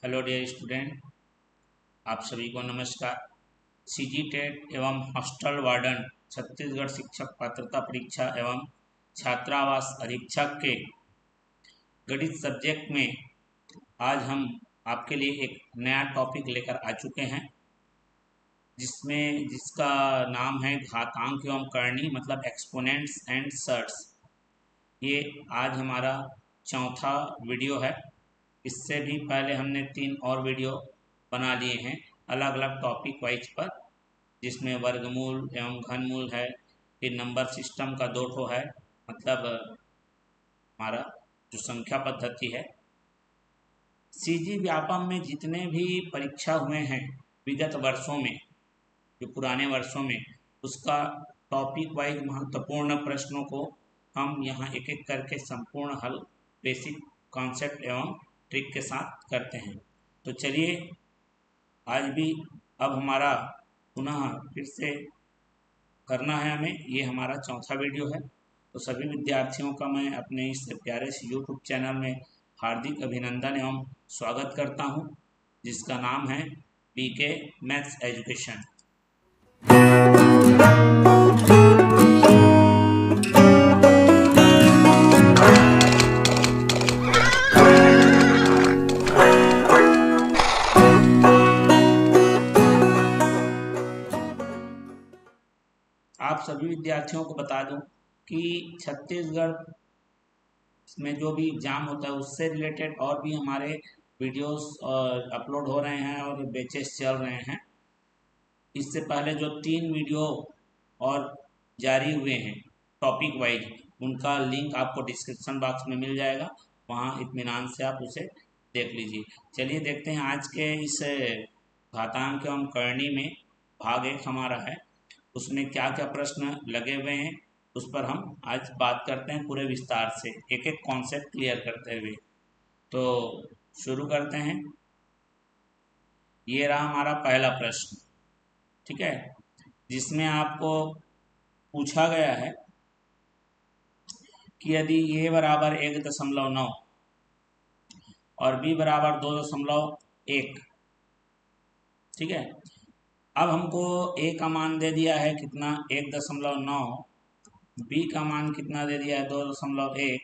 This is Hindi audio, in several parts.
हेलो डियर स्टूडेंट, आप सभी को नमस्कार। सीजी टेट एवं हॉस्टल वार्डन छत्तीसगढ़ शिक्षक पात्रता परीक्षा एवं छात्रावास अधीक्षक के गणित सब्जेक्ट में आज हम आपके लिए एक नया टॉपिक लेकर आ चुके हैं, जिसका नाम है घातांक एवं करनी, मतलब एक्सपोनेंट्स एंड सर्ट्स। ये आज हमारा चौथा वीडियो है। इससे भी पहले हमने 3 और वीडियो बना लिए हैं अलग अलग टॉपिक वाइज पर, जिसमें वर्गमूल एवं घनमूल है, फिर नंबर सिस्टम का 2 ठो है, मतलब हमारा जो संख्या पद्धति है। सीजी व्यापम में जितने भी परीक्षा हुए हैं विगत वर्षों में, जो पुराने वर्षों में, उसका टॉपिक वाइज महत्वपूर्ण प्रश्नों को हम यहाँ एक एक करके संपूर्ण हल बेसिक कॉन्सेप्ट एवं ट्रिक के साथ करते हैं। तो चलिए आज भी अब हमारा पुनः फिर से करना है हमें, ये हमारा चौथा वीडियो है। तो सभी विद्यार्थियों का मैं अपने इस प्यारे से यूट्यूब चैनल में हार्दिक अभिनंदन एवं स्वागत करता हूँ, जिसका नाम है बीके मैथ्स एजुकेशन। आप सभी विद्यार्थियों को बता दूं कि छत्तीसगढ़ में जो भी एग्जाम होता है उससे रिलेटेड और भी हमारे वीडियोस अपलोड हो रहे हैं और बैचेस चल रहे हैं। इससे पहले जो 3 वीडियो और जारी हुए हैं टॉपिक वाइज, उनका लिंक आपको डिस्क्रिप्शन बॉक्स में मिल जाएगा, वहाँ इत्मीनान से आप उसे देख लीजिए। चलिए देखते हैं आज के इस घातांक एवं करनी में भाग 1 हमारा है, उसमें क्या क्या प्रश्न लगे हुए हैं उस पर हम आज बात करते हैं पूरे विस्तार से, एक एक कॉन्सेप्ट क्लियर करते हुए। तो शुरू करते हैं। ये रहा हमारा पहला प्रश्न, ठीक है, जिसमें आपको पूछा गया है कि यदि ए बराबर 1.9 और बी बराबर 2.1, ठीक है। अब हमको ए का मान दे दिया है कितना, 1.9, बी का मान कितना दे दिया है 2.1,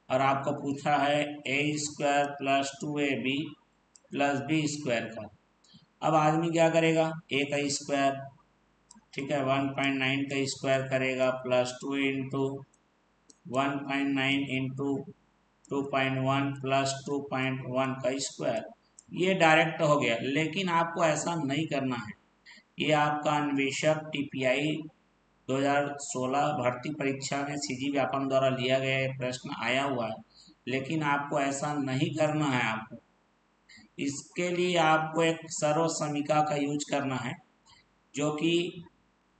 और आपको पूछा है a² plus 2ab plus b² का। अब आदमी क्या करेगा, a का स्क्वायर, ठीक है, 1.9 का स्क्वायर करेगा प्लस 2 इंटू 1.9 इंटू 2.1 प्लस 2.1 का स्क्वायर। ये डायरेक्ट हो गया, लेकिन आपको ऐसा नहीं करना है। ये आपका अन्वेषक टीपीआई 2016 भर्ती परीक्षा में सीजी व्यापम द्वारा लिया गया प्रश्न आया हुआ है, लेकिन आपको ऐसा नहीं करना है। आपको इसके लिए आपको एक सर्व समीका का यूज करना है, जो कि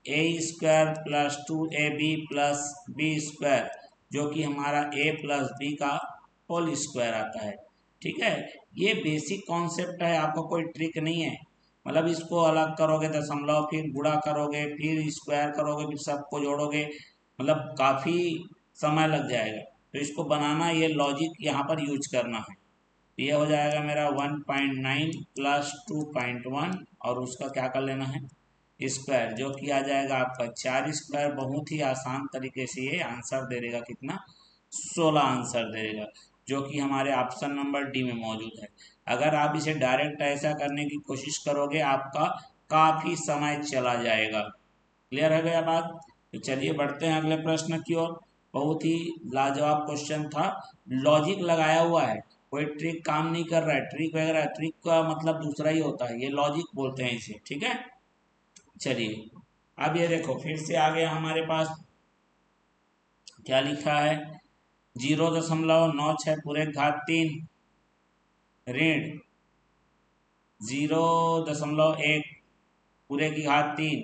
a² plus 2ab plus b², जो कि हमारा a प्लस b का होल स्क्वायर आता है, ठीक है। ये बेसिक कॉन्सेप्ट है, आपको कोई ट्रिक नहीं है। मतलब इसको अलग करोगे दशमलव, फिर गुणा करोगे, फिर स्क्वायर करोगे, फिर सबको जोड़ोगे, मतलब काफ़ी समय लग जाएगा। तो इसको बनाना, ये लॉजिक यहाँ पर यूज करना है। ये हो जाएगा मेरा 1.9 प्लस 2.1 और उसका क्या कर लेना है स्क्वायर, जो कि आ जाएगा आपका 4²। बहुत ही आसान तरीके से ये आंसर दे देगा कितना, 16 आंसर दे देगा, जो कि हमारे ऑप्शन नंबर डी में मौजूद है। अगर आप इसे डायरेक्ट ऐसा करने की कोशिश करोगे, आपका काफ़ी समय चला जाएगा। क्लियर है गया बात। तो चलिए बढ़ते हैं अगले प्रश्न की ओर। बहुत ही लाजवाब क्वेश्चन था, लॉजिक लगाया हुआ है, कोई ट्रिक काम नहीं कर रहा है। ट्रिक वगैरह, ट्रिक का मतलब दूसरा ही होता है, ये लॉजिक बोलते हैं इसे, ठीक है। चलिए अब ये देखो, फिर से आ गया हमारे पास, क्या लिखा है, 0.96 पूरे घात 3 ऋण 0.1 पूरे की घात 3,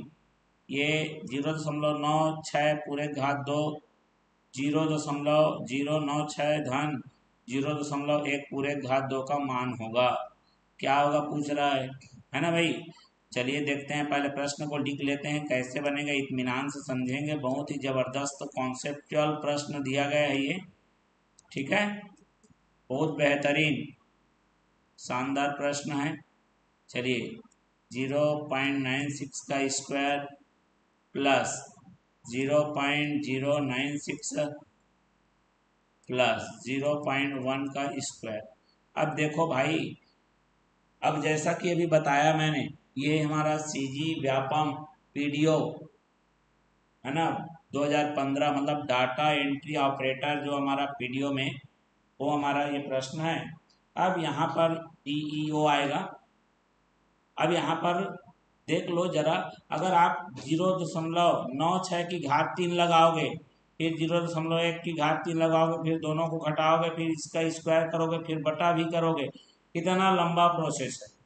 ये 0.96 पूरे घात 2, 0.096 धन 0.1 पूरे घात 2 का मान होगा। क्या होगा पूछ रहा है ना भाई। चलिए देखते हैं, पहले प्रश्न को लिख लेते हैं, कैसे बनेगा इत्मीनान से समझेंगे। बहुत ही जबरदस्त कॉन्सेप्चुअल प्रश्न दिया गया है ये, ठीक है, बहुत बेहतरीन। शानदार प्रश्न है। चलिए 0.96 का स्क्वायर प्लस 0.096 प्लस 0.1 का स्क्वायर। अब देखो भाई, अब जैसा कि अभी बताया मैंने, ये हमारा सीजी व्यापम पीडीओ है ना 2015, मतलब डाटा एंट्री ऑपरेटर जो हमारा पीडीओ में, वो हमारा ये प्रश्न है। अब यहाँ पर डीईओ आएगा। अब यहाँ पर देख लो जरा, अगर आप 0.96 की घात 3 लगाओगे, फिर 0.1 की घात 3 लगाओगे, फिर दोनों को घटाओगे, फिर इसका स्क्वायर करोगे, फिर बटा भी करोगे, कितना लंबा प्रोसेस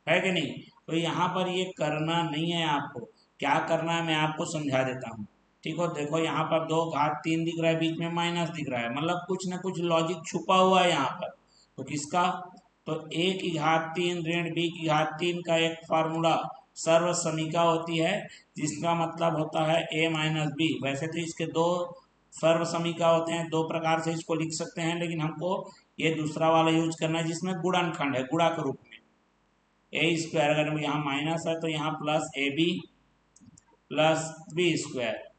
है कि नहीं। तो यहाँ पर ये करना नहीं है आपको। क्या करना है मैं आपको समझा देता हूँ। ठीक हो, देखो यहाँ पर 2 घात 3 दिख रहा है, बीच में माइनस दिख रहा है, मतलब कुछ ना कुछ लॉजिक छुपा हुआ है यहाँ पर। तो किसका, तो a की घात 3 ऋण b की घात 3 का एक फार्मूला सर्व समीका होती है, जिसका मतलब होता है a माइनस बी। वैसे तो इसके दो सर्व समीका होते हैं, दो प्रकार से इसको लिख सकते हैं, लेकिन हमको ये दूसरा वाला यूज करना है जिसमें गुणनखंड है, गुणा के रूप में। ए स्क्वायर, अगर यहाँ माइनस है तो यहाँ plus A B plus B square.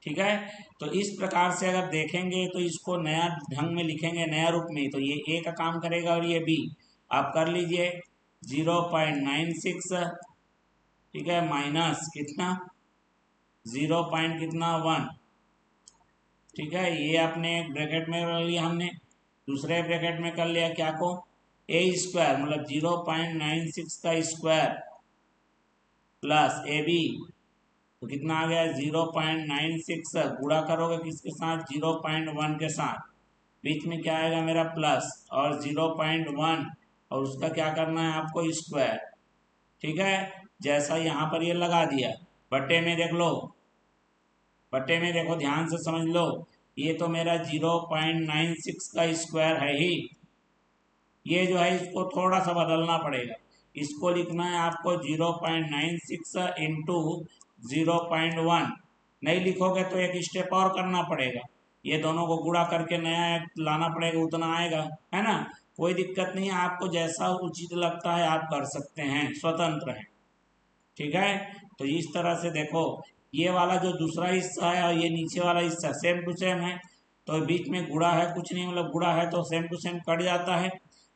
ठीक है, तो इस प्रकार से अगर देखेंगे तो इसको नया ढंग में लिखेंगे, नया रूप में, तो ये ए का काम करेगा और ये बी। आप कर लीजिए 0.96, ठीक है, माइनस कितना 0 पॉइंट कितना 1, ठीक है, ये अपने एक ब्रैकेट में कर लिया हमने, दूसरे ब्रैकेट में कर लिया क्या को, ए स्क्वायर, मतलब 0.96 का स्क्वायर प्लस ए बी, तो कितना आ गया 0.96, गुणा करोगे किसके साथ, 0.1 के साथ, बीच में क्या आएगा मेरा प्लस, और 0.1, और उसका क्या करना है आपको स्क्वायर। ठीक है, जैसा यहाँ पर ये लगा दिया, बटे में देख लो, बटे में देखो ध्यान से समझ लो, ये तो मेरा 0.96 का स्क्वायर है ही, ये जो है इसको थोड़ा सा बदलना पड़ेगा। इसको लिखना है आपको 0.96 इंटू 0.1। नहीं लिखोगे तो एक स्टेप और करना पड़ेगा, ये दोनों को गुणा करके नया एक लाना पड़ेगा, उतना आएगा, है ना। कोई दिक्कत नहीं है, आपको जैसा उचित लगता है आप कर सकते हैं, स्वतंत्र हैं। ठीक है, तो इस तरह से देखो, ये वाला जो दूसरा हिस्सा है और ये नीचे वाला हिस्सा सेम टू सेम है, तो बीच में गुणा है कुछ नहीं, मतलब गुणा है तो सेम टू सेम कट जाता है।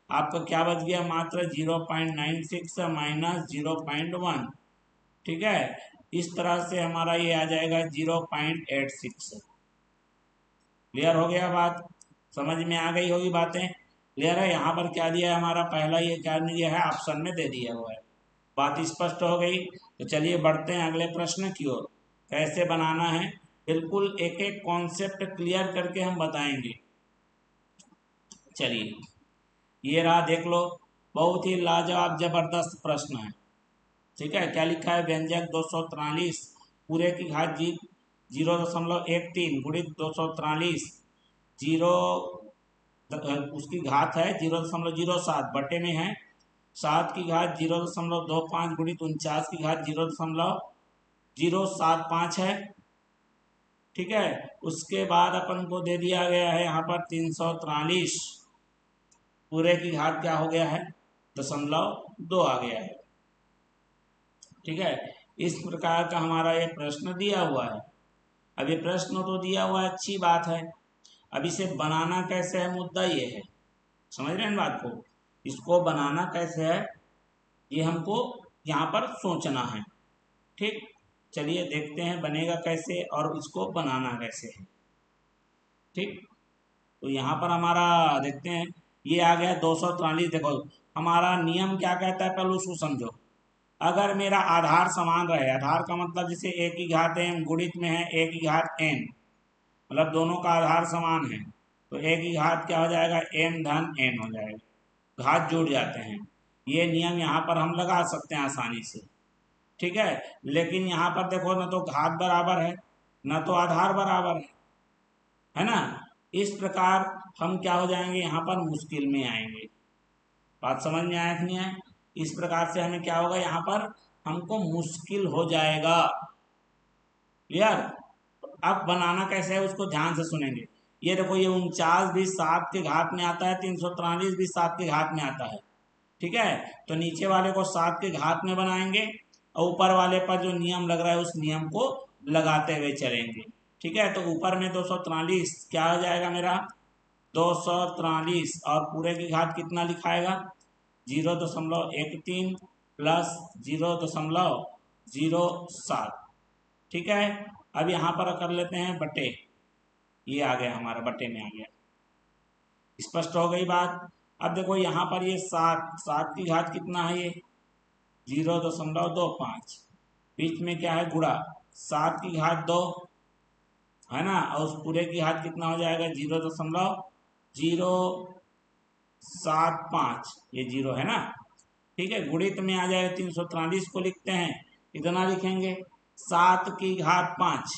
आपका क्या बच गया, मात्र 0.96 माइनस 0.1। ठीक है, इस तरह से हमारा ये आ जाएगा 0.86। क्लियर हो गया बात, समझ में आ गई होगी बातें, क्लियर है। यहाँ पर क्या दिया है हमारा, पहला ये क्या दिया है, ऑप्शन में दे दिया हुआ है। बात स्पष्ट हो गई। तो चलिए बढ़ते हैं अगले प्रश्न की ओर। कैसे बनाना है, बिल्कुल एक एक कॉन्सेप्ट क्लियर करके हम बताएंगे। चलिए ये रहा, देख लो, बहुत ही लाजवाब जबरदस्त प्रश्न है। ठीक है, क्या लिखा है, व्यंजक 243 पूरे की घात 0.13 गुणित 243, जीरो उसकी घात है 0.07, बटे में है 7 की घात 0.25 गुणित 49 की घात 0.075 है। ठीक है, उसके बाद अपन को दे दिया गया है यहाँ पर 343 पूरे की घात क्या हो गया है, 0.2 आ गया है। ठीक है, इस प्रकार का हमारा ये प्रश्न दिया हुआ है। अब ये प्रश्न तो दिया हुआ है, अच्छी बात है, अब इसे बनाना कैसे है, मुद्दा ये है, समझ रहे हैं बात को। इसको बनाना कैसे है ये हमको यहाँ पर सोचना है। ठीक, चलिए देखते हैं बनेगा कैसे और इसको बनाना कैसे है। ठीक, तो यहाँ पर हमारा देखते हैं, ये आ गया 243। देखो हमारा नियम क्या कहता है, पहले उसको समझो। अगर मेरा आधार समान रहे, आधार का मतलब जैसे a की घात m गुणित में है a की घात n, मतलब दोनों का आधार समान है, तो a की घात क्या हो जाएगा, m धन n हो जाएगा, घात जुड़ जाते हैं। ये नियम यहाँ पर हम लगा सकते हैं आसानी से। ठीक है, लेकिन यहाँ पर देखो, न तो घात बराबर है न तो आधार बराबर है ना। इस प्रकार हम क्या हो जाएंगे, यहाँ पर मुश्किल में आएंगे। बात समझ में आया कि नहीं आया। इस प्रकार से हमें क्या होगा, यहाँ पर हमको मुश्किल हो जाएगा। क्लियर, अब बनाना कैसे है उसको ध्यान से सुनेंगे। ये देखो ये 49 भी 7 के घात में आता है, 343 भी 7 के घात में आता है। ठीक है, तो नीचे वाले को 7 के घात में बनाएंगे और ऊपर वाले पर जो नियम लग रहा है उस नियम को लगाते हुए चलेंगे। ठीक है, तो ऊपर में 243 क्या हो जाएगा मेरा 243 और पूरे की घात कितना लिखाएगा 0.13 प्लस 0.07। ठीक है, अब यहाँ पर कर लेते हैं बटे, ये आ गया हमारा बटे में आ गया। स्पष्ट हो गई बात। अब देखो यहाँ पर ये 7 की घात कितना है ये 0.25, बीच में क्या है गुणा 7 की घात 2 है ना, और उस पूरे की घात कितना हो जाएगा 0.075, ये 0 है ना। ठीक है, गुणित में आ जाएगा 343 को लिखते हैं, कितना लिखेंगे 7 की घात 5,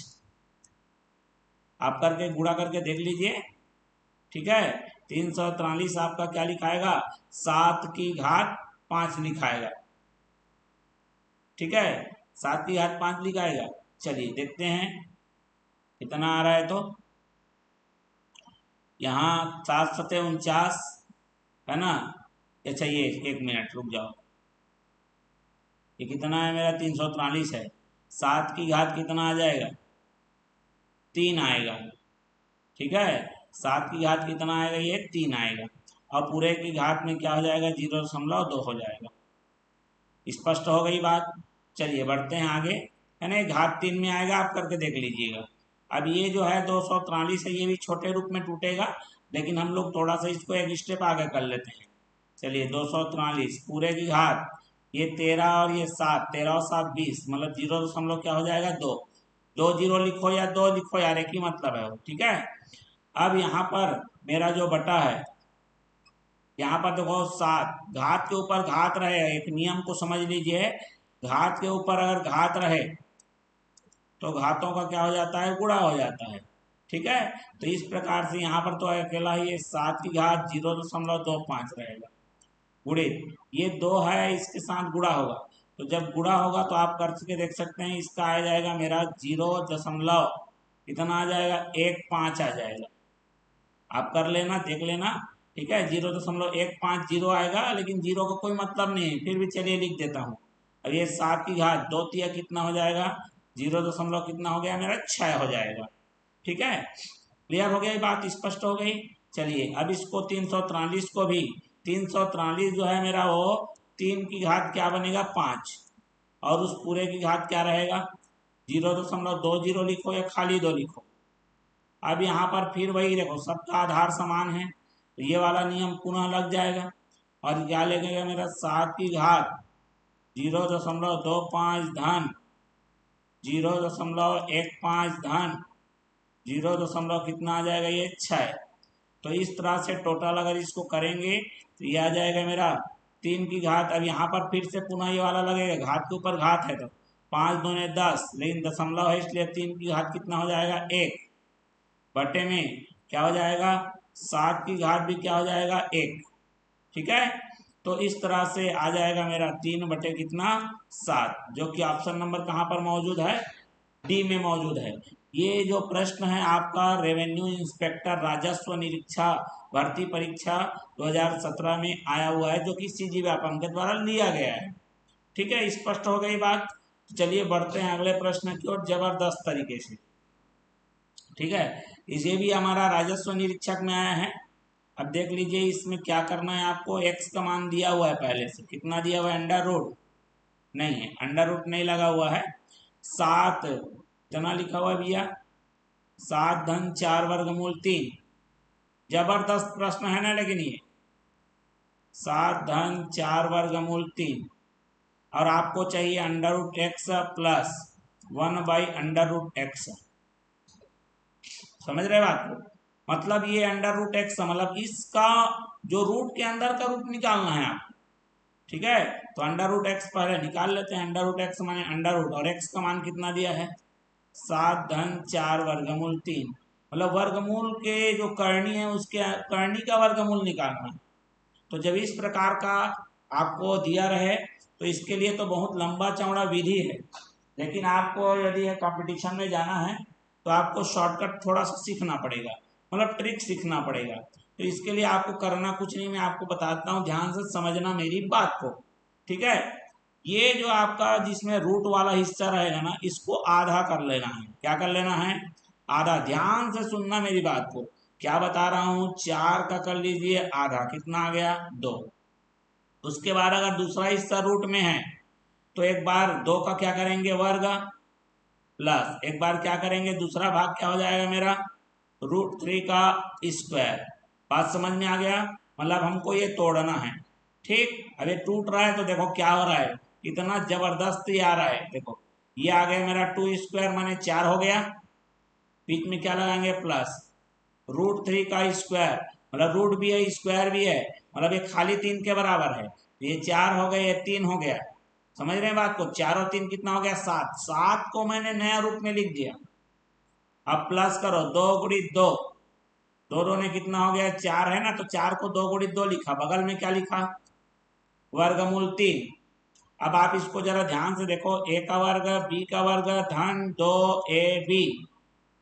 आप करके गुणा करके देख लीजिए। ठीक है, 343 आपका क्या लिखाएगा 7 की घात 5 लिखाएगा। ठीक है, 7 की घात 5 लिखाएगा। चलिए देखते हैं कितना आ रहा है। तो यहाँ 7 सते 49 है ना। अच्छा ये 1 मिनट रुक जाओ, ये कितना है मेरा 343 है, 7 की घात कितना आ जाएगा 3 आएगा। ठीक है, 7 की घात कितना आएगा ये 3 आएगा, और पूरे की घात में क्या हो जाएगा 0.2 हो जाएगा। स्पष्ट हो गई बात। चलिए बढ़ते हैं आगे, है ना, घात 3 में आएगा, आप करके देख लीजिएगा। अब ये जो है 243 है, ये भी छोटे रूप में टूटेगा, लेकिन हम लोग थोड़ा सा इसको एक स्टेप आगे कर लेते हैं। चलिए 243 पूरे की घात, ये 13 और ये 7, 13 और 7 20, मतलब 0. क्या हो जाएगा 2, 2 0 लिखो या 2 लिखो यार, एक ही मतलब है वो। ठीक है, अब यहाँ पर मेरा जो बटा है, यहाँ पर देखो 7 घात के ऊपर घात रहे, एक नियम को समझ लीजिए, घात के ऊपर अगर घात रहे तो घातों का क्या हो जाता है गुणा हो जाता है। ठीक है, तो इस प्रकार से यहाँ पर तो अकेला ये 7 की घात 0.25 रहेगा, गुणित ये 2 है, इसके साथ गुणा होगा, तो जब गुणा होगा तो आप करके देख सकते हैं, इसका आ जाएगा मेरा 0. कितना आ जाएगा 1.5 आ जाएगा, आप कर लेना देख लेना। ठीक है, 0.150 आएगा, लेकिन 0 का कोई मतलब नहीं है, फिर भी चलिए लिख देता हूँ। अब ये 7 की घात 2 तिया कितना हो जाएगा 0. कितना हो गया मेरा 6 हो जाएगा। ठीक है, क्लियर हो गई बात, स्पष्ट हो गई। चलिए अब इसको 343 को भी, 343 जो है मेरा वो 3 की घात क्या बनेगा 5, और उस पूरे की घात क्या रहेगा 0.20 लिखो या खाली 2 लिखो। अब यहाँ पर फिर वही देखो, सबका आधार समान है, तो ये वाला नियम पुनः लग जाएगा, और क्या लगेगा मेरा 7 की घात 0.25 धन 0.15 धन 0. कितना आ जाएगा ये 6। तो इस तरह से टोटल अगर इसको करेंगे तो ये आ जाएगा मेरा 3 की घात, अब यहाँ पर फिर से पुनः ये वाला लगेगा, घात के ऊपर घात है तो 5 दूने 10, लेकिन दशमलव है इसलिए 3 की घात कितना हो जाएगा 1, बटे में क्या हो जाएगा 7 की घात भी क्या हो जाएगा 1। ठीक है, तो इस तरह से आ जाएगा मेरा 3 बटे कितना 7, जो कि ऑप्शन नंबर कहाँ पर मौजूद है डी में मौजूद है। ये जो प्रश्न है आपका रेवेन्यू इंस्पेक्टर राजस्व निरीक्षक भर्ती परीक्षा 2017 में आया हुआ है, जो कि सीजी व्यापम के द्वारा लिया गया है। ठीक है, स्पष्ट हो गई बात। तो चलिए बढ़ते हैं अगले प्रश्न की ओर जबरदस्त तरीके से। ठीक है, इसे भी हमारा राजस्व निरीक्षक में आया है। अब देख लीजिए इसमें क्या करना है आपको, एक्स का मान दिया हुआ है पहले से, कितना दिया हुआ है अंडर रूट नहीं है, अंडर रूट नहीं लगा हुआ है, 7 कितना लिखा हुआ है भैया 7 धन 4 वर्गमूल 3, जबरदस्त प्रश्न है ना, लेकिन ये 7 धन 4 वर्गमूल 3, और आपको चाहिए under root x plus 1/√x। समझ रहे बात को, मतलब ये अंडर रूट एक्स, मतलब इसका जो रूट के अंदर का रूट निकालना है आपको। ठीक है, तो अंडर रूट एक्स पहले निकाल लेते हैं, अंडर रूट एक्स माने अंडर रूट, और एक्स का मान कितना दिया है 7 धन 4 वर्गमूल 3, मतलब वर्गमूल के जो करनी है उसके करनी का वर्गमूल निकालना है। तो जब इस प्रकार का आपको दिया रहे तो इसके लिए तो बहुत लंबा चौड़ा विधि है, लेकिन आपको यदि कंपटीशन में जाना है तो आपको शॉर्टकट थोड़ा सा सीखना पड़ेगा। मतलब ट्रिक सीखना पड़ेगा। तो इसके लिए आपको करना कुछ नहीं, मैं आपको बताता हूँ, ध्यान से समझना मेरी बात को, ठीक है। ये जो आपका जिसमें रूट वाला हिस्सा रहेगा ना, इसको आधा कर लेना है। क्या कर लेना है? आधा। ध्यान से सुनना मेरी बात को, क्या बता रहा हूँ। 4 का कर लीजिए आधा, कितना आ गया? 2। उसके बाद अगर दूसरा हिस्सा रूट में है तो एक बार 2 का क्या करेंगे? वर्ग, प्लस एक बार क्या करेंगे? दूसरा भाग क्या हो जाएगा मेरा? √3 का स्क्वायर। बात समझ में आ गया? मतलब हमको ये तोड़ना है, ठीक। अब ये टूट रहा है तो देखो क्या हो रहा है, इतना जबरदस्त ये आ रहा है। देखो ये आ गया मेरा 2 स्क्वायर माने 4 हो गया, बीच में क्या लगाएंगे? प्लस। √3 का स्क्वायर मतलब रूट भी है स्क्वायर भी है, मतलब ये खाली 3 के बराबर है। ये 4 हो गए, ये 3 हो गया। समझ रहे हैं बात को? 4 और 3 कितना हो गया? 7। 7 को मैंने नया रूप में लिख दिया। अब प्लस करो, 2 गुणित 2, 2 ने कितना हो गया? 4 है ना, तो 4 को 2 गुणित 2 लिखा, बगल में क्या लिखा? वर्गमूल 3। अब आप इसको जरा ध्यान से देखो, ए का वर्ग बी का वर्ग धन 2ab,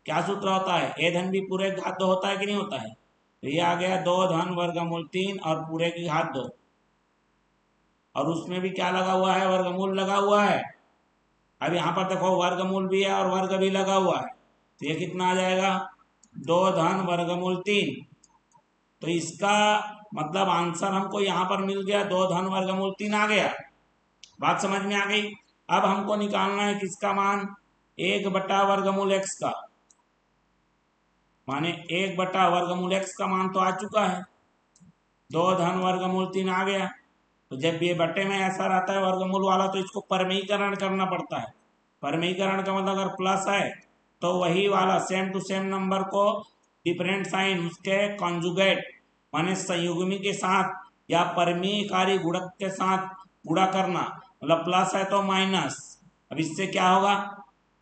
क्या सूत्र होता है? ए धन बी पूरे की घात 2 होता है कि नहीं होता है? तो ये आ गया 2 धन वर्गमूल 3 और पूरे की घात 2, और उसमें भी क्या लगा हुआ है? वर्गमूल लगा हुआ है। अब यहाँ पर देखो वर्गमूल भी है और वर्ग भी लगा हुआ है, तो ये कितना आ जाएगा? 2 धन वर्गमूल 3। तो इसका मतलब आंसर हमको यहाँ पर मिल गया, 2 धन वर्गमूल 3 आ गया। बात समझ में आ गई? अब हमको निकालना है किसका मान? 1 बटा वर्गमूल x का, माने 1 बटा वर्गमूल x का मान तो आ चुका है, 2 धन वर्गमूल 3 आ गया। तो जब ये बटे में ऐसा रहता है वर्गमूल वाला, तो इसको परमीकरण करना पड़ता है। परमीकरण का मतलब अगर प्लस है तो वही वाला सेम टू सेम नंबर को डिफरेंट साइन उसके कॉन्जुगेट माने संयुग्मी के साथ या परमीकारी गुणक के साथ गुणा करना, मतलब प्लस है तो माइनस। अब इससे क्या होगा?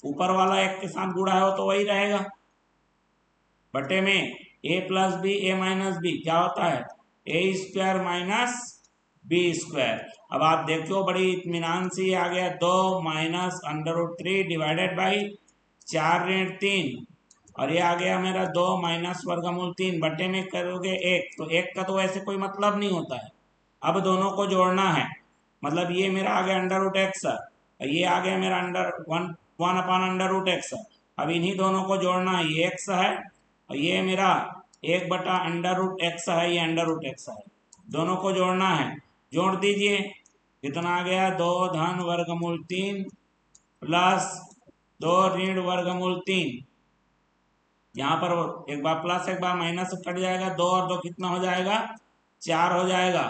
ऊपर वाला एक के साथ गुणा हो तो वही रहेगा, बटे में a plus B A minus B क्या होता है? A square minus B square. अब आप देखो बड़ी इत्मीनान से ये आ गया 2 माइनस √3 डिवाइडेड बाई 4 ऋण 3, और ये आ गया मेरा 2 माइनस वर्गमूल 3 बटे में करोगे 1, तो 1 का तो ऐसे कोई मतलब नहीं होता है। अब दोनों को जोड़ना है, मतलब ये मेरा आ गया √x, ये आ गया मेरा √1/√x। अब इन्हीं दोनों को जोड़ना है, ये x है और ये मेरा 1/√x है, ये √x है। दोनों को जोड़ना है, जोड़ दीजिए। कितना आ गया? 2 धन वर्गमूल 3 प्लस 2 ऋण वर्गमूल 3। यहाँ पर एक बार प्लस एक बार माइनस कट जाएगा, 2 और 2 कितना हो जाएगा? 4 हो जाएगा।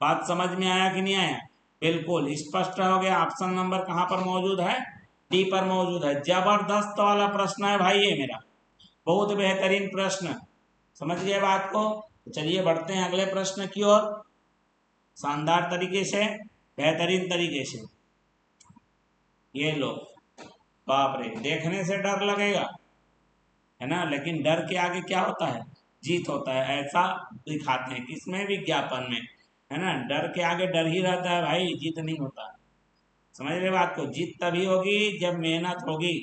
बात समझ में आया कि नहीं आया? बिल्कुल स्पष्ट हो गया। ऑप्शन नंबर कहाँ पर मौजूद है? डी पर मौजूद है। जबरदस्त वाला प्रश्न है भाई ये मेरा, बहुत बेहतरीन प्रश्न। समझ गए बात को? तो चलिए बढ़ते हैं अगले प्रश्न की ओर, शानदार तरीके से, बेहतरीन तरीके से। ये लो, बाप रे, देखने से डर लगेगा है ना, लेकिन डर के आगे क्या होता है? जीत होता है, ऐसा दिखाते हैं किसमें? विज्ञापन में, है ना। डर के आगे डर ही रहता है भाई, जीत नहीं होता। समझ रहे बात को? जीत तभी होगी जब मेहनत होगी,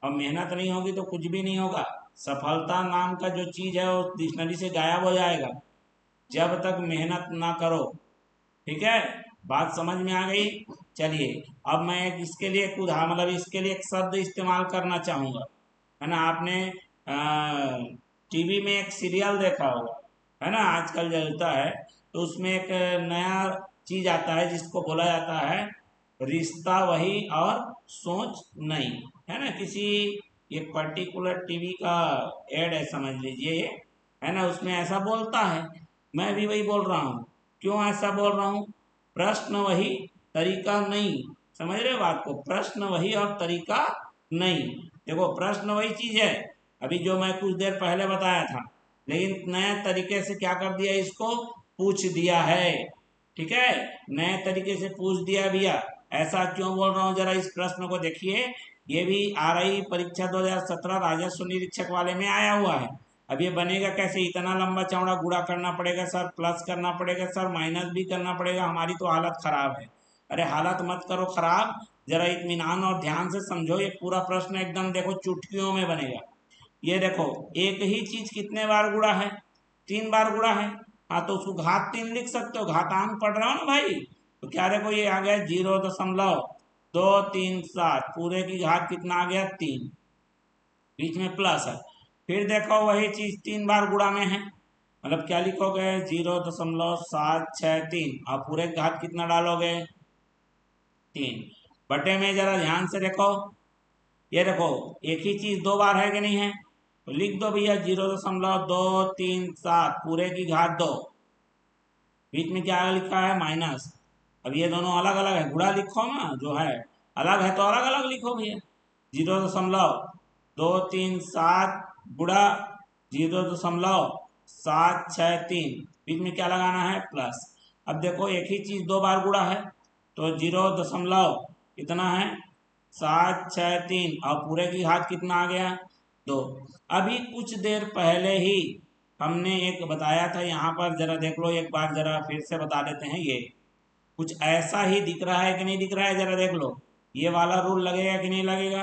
और मेहनत नहीं होगी तो कुछ भी नहीं होगा। सफलता नाम का जो चीज है वो डिक्शनरी से गायब हो जाएगा जब तक मेहनत ना करो, ठीक है। बात समझ में आ गई? चलिए अब मैं इसके लिए एक उदाहरण, मतलब इसके लिए एक शब्द इस्तेमाल करना चाहूंगा, है ना। आपने टीवी में एक सीरियल देखा होगा, है ना, आजकल चलता है, तो उसमें एक नया चीज आता है जिसको बोला जाता है रिश्ता वही और सोच नहीं, है ना। किसी एक पर्टिकुलर टीवी का एड है समझ लीजिए ये, है ना, उसमें ऐसा बोलता है। मैं भी वही बोल रहा हूँ। क्यों ऐसा बोल रहा हूँ? प्रश्न वही, तरीका नहीं। समझ रहे हो बात को? प्रश्न वही और तरीका नहीं। देखो प्रश्न वही चीज है अभी जो मैं कुछ देर पहले बताया था, लेकिन नए तरीके से क्या कर दिया? इसको पूछ दिया है, ठीक है। नए तरीके से पूछ दिया भैया। ऐसा क्यों बोल रहा हूँ? जरा इस प्रश्न को देखिए। ये भी RI परीक्षा 2017 राजस्व निरीक्षक वाले में आया हुआ है। अब ये बनेगा कैसे? इतना लंबा चौड़ा गुणा करना पड़ेगा सर, प्लस करना पड़ेगा सर, माइनस भी करना पड़ेगा, हमारी तो हालत खराब है। अरे हालत मत करो खराब, जरा इत्मीनान और ध्यान से समझो। ये पूरा प्रश्न एकदम देखो चुटकियों में बनेगा। ये देखो एक ही चीज कितने बार गुणा है, 3 बार गुणा है। हाँ तो उसको घात 3 लिख सकते हो, घातांक पढ़ रहा हो ना भाई। तो क्या देखो ये आ गया 0.237, पूरे की घात कितना आ गया 3, बीच में प्लस है। फिर देखो वही चीज 3 बार गुणा में है, मतलब क्या लिखोगे 0.763 और पूरे की घात कितना डालोगे 3। बटे में जरा ध्यान से देखो, ये देखो एक ही चीज 2 बार है कि नहीं है, तो लिख दो भैया 0.237 पूरे की घात 2, बीच में क्या लिखा है माइनस। अब ये दोनों अलग अलग है, गुणा लिखो ना, जो है अलग है तो अलग अलग लिखो भैया। 0.237 गुणा 0.763, बीच में क्या लगाना है प्लस। अब देखो एक ही चीज 2 बार गुणा है, तो 0. कितना है 763 और पूरे की घात कितना आ गया 2। अभी कुछ देर पहले ही हमने एक बताया था, यहाँ पर जरा देख लो एक बार, जरा फिर से बता देते हैं। ये कुछ ऐसा ही दिख रहा है कि नहीं दिख रहा है, जरा देख लो। ये वाला रूल लगेगा कि नहीं लगेगा,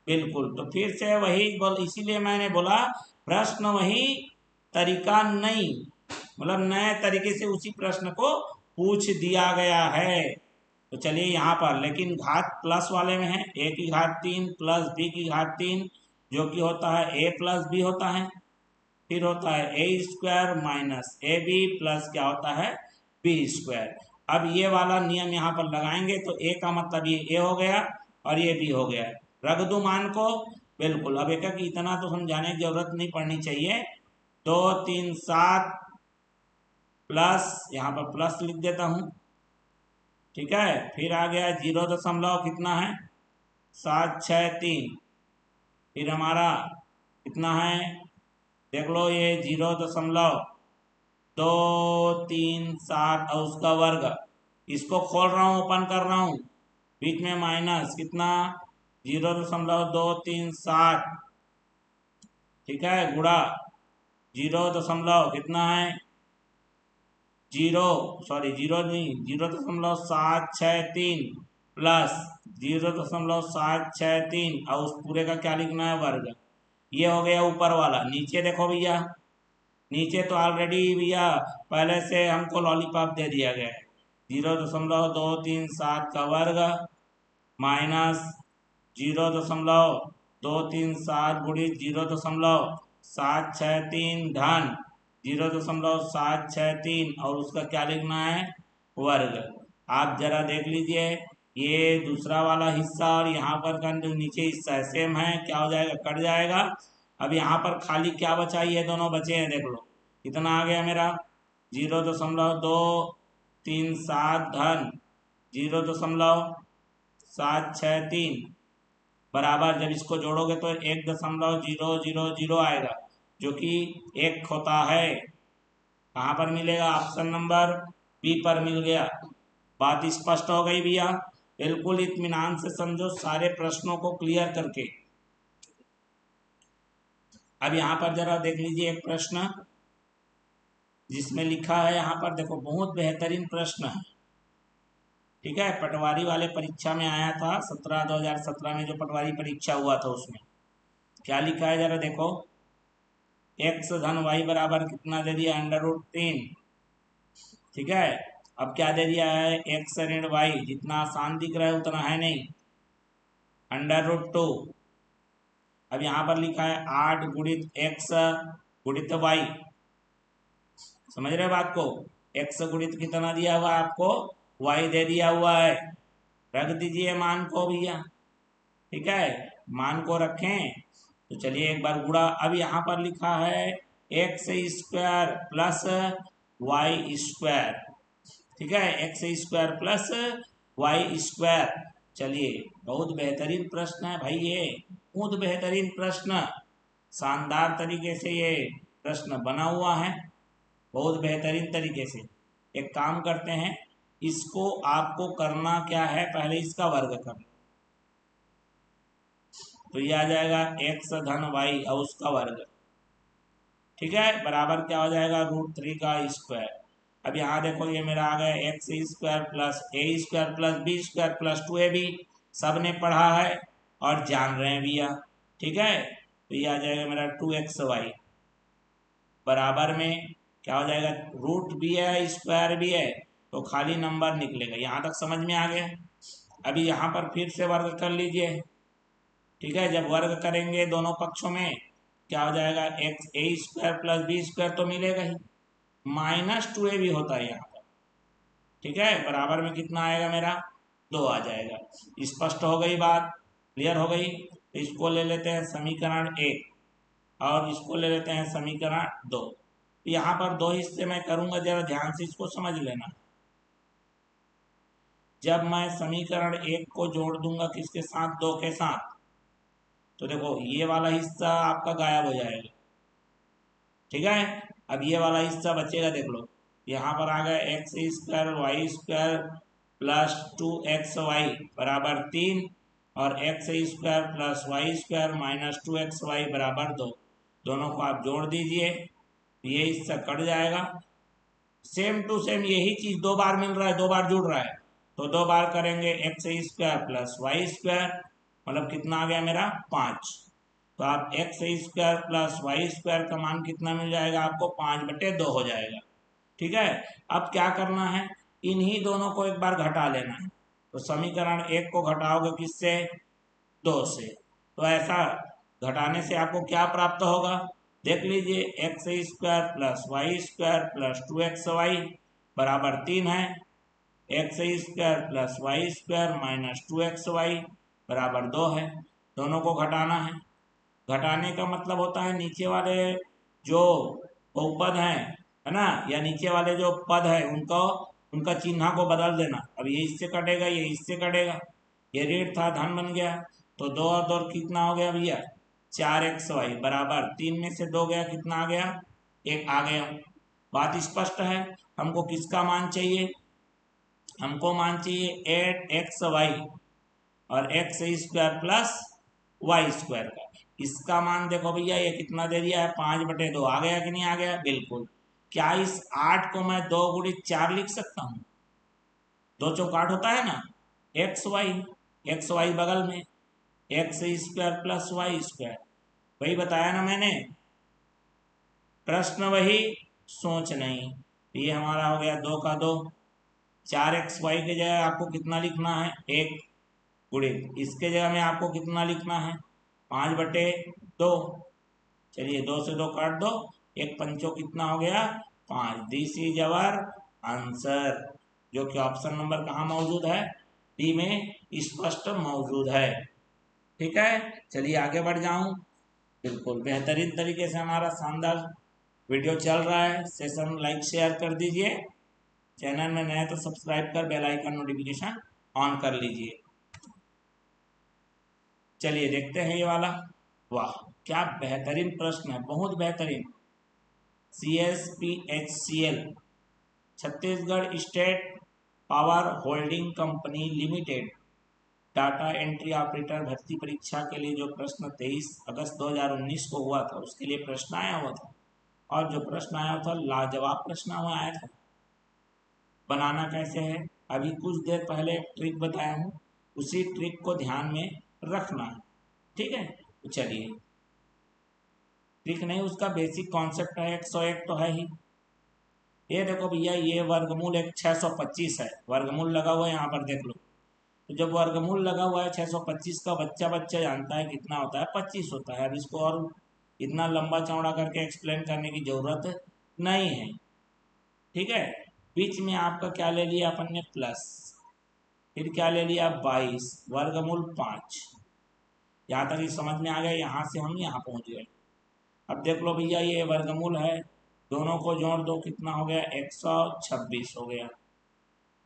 बिल्कुल। तो फिर से वही बोल, इसीलिए मैंने बोला प्रश्न वही, तरीका नहीं, मतलब नए तरीके से उसी प्रश्न को पूछ दिया गया है। तो चलिए यहाँ पर, लेकिन घात प्लस वाले में है, a की घात 3 प्लस b की घात 3, जो कि होता है a प्लस बी होता है। फिर होता है a square minus A B plus क्या होता है b स्क्वायर। अब ये वाला नियम यहाँ पर लगाएंगे तो a का मतलब ये a हो गया और ये b हो गया। रख दो मान को, बिल्कुल। अब एक इतना तो समझाने की जरूरत नहीं पड़नी चाहिए। 2 3 7 प्लस, यहाँ पर प्लस लिख देता हूँ, ठीक है। फिर आ गया 0. कितना है 763, फिर हमारा कितना है देख लो, ये 0.237 और उसका वर्ग। इसको खोल रहा हूँ, ओपन कर रहा हूँ, बीच में माइनस कितना 0.237, ठीक है, गुणा 0. कितना है 0 नहीं 0.763 प्लस 0.763 और उस पूरे का क्या लिखना है वर्ग। ये हो गया ऊपर वाला। नीचे देखो भैया, नीचे तो ऑलरेडी भैया पहले से हमको लॉलीपॉप दे दिया गया है। 0.237 का वर्ग माइनस 0.237 गुणित 0.763 धन 0.763 और उसका क्या लिखना है वर्ग। आप जरा देख लीजिए, ये दूसरा वाला हिस्सा और यहाँ पर का नीचे हिस्सा सेम है, क्या हो जाएगा कट जाएगा। अब यहाँ पर खाली क्या बचा, ये दोनों बचे हैं, देख लो कितना आ गया मेरा 0.237 धन 0.763 बराबर, जब इसको जोड़ोगे तो 1.000 आएगा, जो कि 1 होता है। कहाँ पर मिलेगा, ऑप्शन नंबर बी पर मिल गया। बात स्पष्ट हो गई भैया, बिल्कुल इत्मीनान से समझो सारे प्रश्नों को क्लियर करके। अब यहाँ पर जरा देख लीजिए एक प्रश्न जिसमें लिखा है, यहाँ पर देखो बहुत बेहतरीन प्रश्न है, ठीक है। पटवारी वाले परीक्षा में आया था 2017 में, जो पटवारी परीक्षा हुआ था उसमें क्या लिखा है जरा देखो। x धन y बराबर कितना दे दिया √3, ठीक है। अब क्या दे दिया है x ऋण y, जितना आसान दिख रहा है उतना है नहीं, √2। अब यहाँ पर लिखा है 8 गुणित x गुणित y, समझ रहे बात को। x गुणित कितना दिया हुआ है आपको, y दे दिया हुआ है, रख दीजिए मान को भैया, ठीक है। मान को रखें तो चलिए एक बार गुणा। अब यहाँ पर लिखा है x square plus y square, ठीक है, x square plus y square. चलिए बहुत बेहतरीन प्रश्न है भाई, ये बहुत बेहतरीन प्रश्न, शानदार तरीके से ये प्रश्न बना हुआ है, बहुत बेहतरीन तरीके से। एक काम करते हैं, इसको आपको करना क्या है, पहले इसका वर्ग कर, तो ये आ जाएगा x धन y और उसका वर्ग, ठीक है, बराबर क्या हो जाएगा √3 का स्क्वायर। अब यहाँ देखो ये मेरा आ गया x square plus a square plus b square plus 2ab, सब ने पढ़ा है और जान रहे हैं भैया, ठीक है। तो ये आ जाएगा मेरा 2xy बराबर में क्या हो जाएगा, रूट भी है स्क्वायर भी है तो खाली नंबर निकलेगा। यहाँ तक समझ में आ गया। अभी यहाँ पर फिर से वर्ग कर लीजिए। ठीक है, जब वर्ग करेंगे दोनों पक्षों में क्या हो जाएगा, एक्स ए स्क्वायर प्लस बी स्क्वायर तो मिलेगा ही, -2a भी होता है यहाँ पर। ठीक है, बराबर में कितना आएगा मेरा, 2 आ जाएगा। स्पष्ट हो गई बात, क्लियर हो गई। तो इसको ले लेते हैं समीकरण 1 और इसको ले लेते हैं समीकरण 2। यहाँ पर दो हिस्से मैं करूंगा, जरा ध्यान से इसको समझ लेना। जब मैं समीकरण 1 को जोड़ दूंगा किसके साथ, 2 के साथ, तो देखो ये वाला हिस्सा आपका गायब हो जाएगा। ठीक है, अब ये वाला हिस्सा बचेगा, देख लो यहाँ पर आ गया X square Y square plus 2xy बराबर 3 और X square plus Y square minus 2xy बराबर 2। दोनों को आप जोड़ दीजिए, ये हिस्सा कट जाएगा। सेम टू सेम यही चीज दो बार मिल रहा है, दो बार जुड़ रहा है, तो दो बार करेंगे X square plus Y square, मतलब कितना आ गया मेरा 5। तो आप X square plus Y square का मान कितना मिल जाएगा आपको, 5/2 हो जाएगा। ठीक है, अब क्या करना है, इन्हीं दोनों को एक बार घटा लेना है। तो समीकरण 1 को घटाओगे किससे, 2 से, तो ऐसा घटाने से आपको क्या प्राप्त होगा, देख लीजिए, X square plus Y square plus 2xy बराबर 3 है, X square plus Y square minus 2xy बराबर 2 है। दोनों को घटाना है। घटाने का मतलब होता है नीचे वाले जो बहुपद हैं, है ना, या नीचे वाले जो पद है उनको, उनका चिन्ह को बदल देना। अब ये इससे कटेगा, ये इससे कटेगा, ये ऋण था धन बन गया, तो 2 और 2 कितना हो गया भैया, 4xy बराबर 3 में से 2 गया, कितना आ गया, 1 आ गया। बात स्पष्ट है। हमको किसका मान चाहिए, हमको मान चाहिए 8xy और X square plus Y square का। इसका मान देखो भैया, ये कितना दे दिया है, 5/2 आ गया कि नहीं आ गया, बिल्कुल। क्या इस 8 को मैं 2 × 4 लिख सकता हूँ, 2 चौक 8 होता है ना, एक्स वाई बगल में, X square plus Y square, वही बताया ना मैंने, प्रश्न वही सोच नहीं। ये हमारा हो गया 2 का 2, 4xy की जगह आपको कितना लिखना है, 1 गुणित इसके जगह में आपको कितना लिखना है, 5/2। चलिए 2 से 2 काट दो, 1 पंचो कितना हो गया, 5। दिस इज अवर आंसर, जो कि ऑप्शन नंबर कहाँ मौजूद है, डी में स्पष्ट मौजूद है। ठीक है, चलिए आगे बढ़ जाऊं। बिल्कुल बेहतरीन तरीके से हमारा शानदार वीडियो चल रहा है। सेशन लाइक शेयर कर दीजिए, चैनल में नए तो सब्सक्राइब कर बेल आइकन नोटिफिकेशन ऑन कर लीजिए। चलिए देखते हैं ये वाला, वाह क्या बेहतरीन प्रश्न है, बहुत बेहतरीन। CSPHCL Chhattisgarh state power holding company limited data entry operator भर्ती परीक्षा के लिए जो प्रश्न 23 अगस्त 2019 को हुआ था, उसके लिए प्रश्न आया हुआ था, और जो प्रश्न आया था लाजवाब प्रश्न हुआ आया था। बनाना कैसे है, अभी कुछ देर पहले एक ट्रिक बताया हूँ, उसी ट्रिक को ध्यान में रखना है। ठीक है, तो चलिए, ट्रिक नहीं, उसका बेसिक कॉन्सेप्ट है, 101 तो है ही। ये देखो भैया, ये वर्गमूल एक 625 है, वर्गमूल लगा हुआ है यहाँ पर, देख लो। तो जब वर्गमूल लगा हुआ है 625 का, बच्चा बच्चा जानता है कितना होता है, 25 होता है। अब इसको और इतना लंबा चौड़ा करके एक्सप्लेन करने की जरूरत नहीं है। ठीक है, बीच में आपका क्या ले लिया अपन ने, प्लस, फिर क्या ले लिया 22 वर्गमूल 5। यहाँ तक समझ में आ गया, यहाँ से हम यहाँ पहुँच गए। अब देख लो भैया, ये वर्गमूल है, दोनों को जोड़ दो, कितना हो गया, 126 हो गया,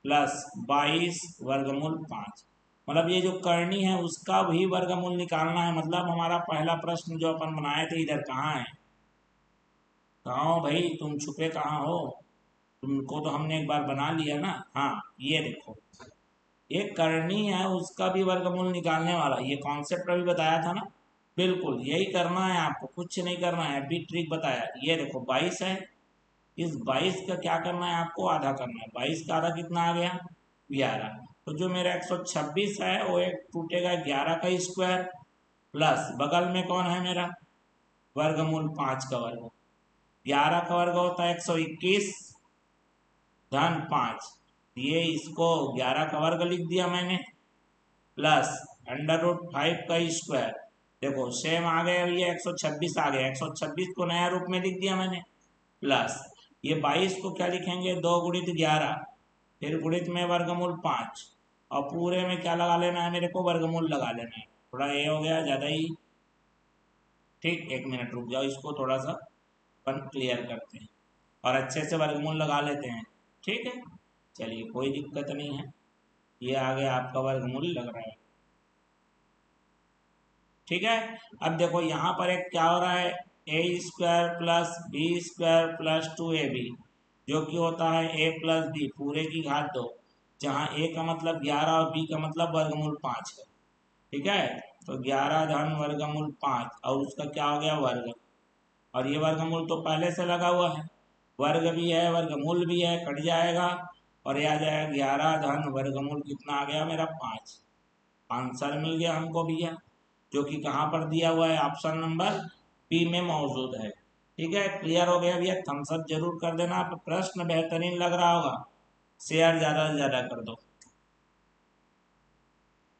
प्लस 22 वर्गमूल 5। मतलब ये जो करनी है उसका भी वर्गमूल निकालना है। मतलब हमारा पहला प्रश्न जो अपन बनाए थे, इधर कहाँ है, कहाँ हो भाई, तुम छुपे कहाँ हो, तुमको तो हमने एक बार बना लिया ना। हाँ, ये देखो, ये करनी है, उसका भी वर्गमूल निकालने वाला, ये कॉन्सेप्ट अभी बताया था ना, बिल्कुल यही करना है आपको, कुछ नहीं करना है, अभी ट्रिक बताया। ये देखो 22 है, इस 22 का क्या करना है आपको, आधा करना है। 22 का आधा कितना आ गया, 11। तो जो मेरा 126 है वो एक टूटेगा 11 का स्क्वायर, प्लस बगल में कौन है मेरा, वर्गमूल 5 का वर्ग। 11 का वर्ग होता है 121 धन 5, ये इसको 11 का वर्ग लिख दिया मैंने, प्लस √5 का स्क्वायर। देखो सेम आ गया भैया, 126 आ गया, 126 को नया रूप में लिख दिया मैंने, प्लस ये 22 को क्या लिखेंगे, 2 गुणित 11, फिर गुणित में वर्गमूल 5, और पूरे में क्या लगा लेना है मेरे को, वर्गमूल लगा लेना है। थोड़ा ये हो गया ज़्यादा ही, ठीक, 1 मिनट रुक जाओ, इसको थोड़ा सा अपन क्लियर करते हैं और अच्छे से वर्गमूल लगा लेते हैं, ठीक है। चलिए कोई दिक्कत नहीं है, ये आ गया आपका वर्गमूल लग रहा है, ठीक है। अब देखो यहाँ पर एक क्या हो रहा है, a² plus b² plus 2ab, जो कि होता है a प्लस b पूरे की घात 2, जहाँ a का मतलब 11 और b का मतलब वर्गमूल 5 है, ठीक है। तो 11 धन वर्गमूल 5 और उसका क्या हो गया, वर्ग, और ये वर्गमूल तो पहले से लगा हुआ है, वर्ग भी है वर्गमूल भी है, कट जाएगा और ये आ जाएगा 11 धन वर्गमूल कितना आ गया मेरा, 5। आंसर मिल गया हमको भैया, जो कि कहाँ पर दिया हुआ है, ऑप्शन नंबर बी में मौजूद है, ठीक है। क्लियर हो गया भैया, थम्स अप जरूर कर देना, प्रश्न बेहतरीन लग रहा होगा, शेयर ज़्यादा से ज़्यादा कर दो।